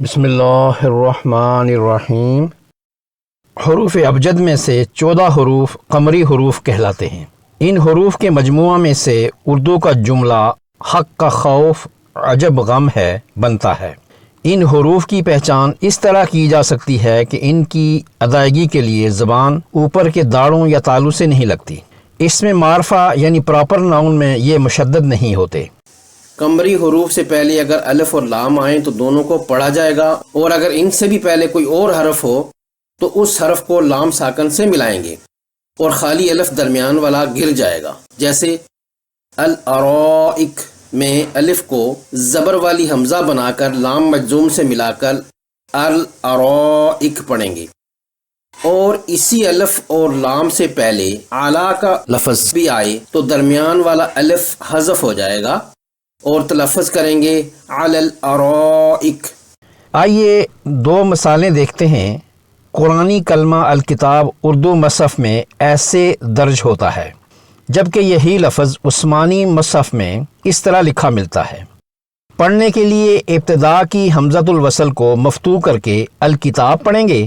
بسم اللہ الرحمن الرحیم۔ حروف ابجد میں سے 14 حروف قمری حروف کہلاتے ہیں۔ ان حروف کے مجموعہ میں سے اردو کا جملہ حق کا خوف عجب غم ہے بنتا ہے۔ ان حروف کی پہچان اس طرح کی جا سکتی ہے کہ ان کی ادائیگی کے لیے زبان اوپر کے داڑوں یا تالو سے نہیں لگتی۔ اس میں معرفہ یعنی پراپر ناؤن میں یہ مشدد نہیں ہوتے۔ قمری حروف سے پہلے اگر الف اور لام آئیں تو دونوں کو پڑھا جائے گا، اور اگر ان سے بھی پہلے کوئی اور حرف ہو تو اس حرف کو لام ساکن سے ملائیں گے اور خالی الف درمیان والا گر جائے گا۔ جیسے الارائک میں الف کو زبر والی حمزہ بنا کر لام مجزوم سے ملا کر الارائک پڑھیں گے، اور اسی الف اور لام سے پہلے اعلیٰ کا لفظ بھی آئے تو درمیان والا الف حذف ہو جائے گا اور تلفظ کریں گے علی الارائک۔ آئیے 2 مثالیں دیکھتے ہیں۔ قرآنی کلمہ الکتاب اردو مصحف میں ایسے درج ہوتا ہے، جبکہ یہی لفظ عثمانی مصحف میں اس طرح لکھا ملتا ہے۔ پڑھنے کے لیے ابتدا کی حمزۃ الوصل کو مفتوح کر کے الکتاب پڑھیں گے،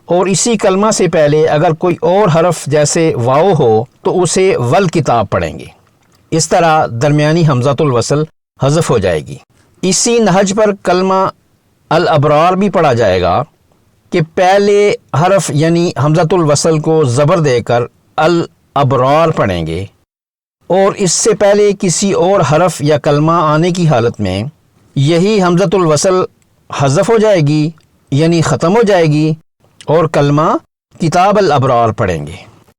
اور اسی کلمہ سے پہلے اگر کوئی اور حرف جیسے واو ہو تو اسے والکتاب پڑھیں گے۔ اس طرح درمیانی حمزۃ الوصل حذف ہو جائے گی۔ اسی نہج پر کلمہ الابرار بھی پڑھا جائے گا کہ پہلے حرف یعنی حمزۃ الوصل کو زبر دے کر الابرار پڑھیں گے، اور اس سے پہلے کسی اور حرف یا کلمہ آنے کی حالت میں یہی حمزۃ الوصل حذف ہو جائے گی یعنی ختم ہو جائے گی، اور کلمہ کتاب الابرار پڑھیں گے۔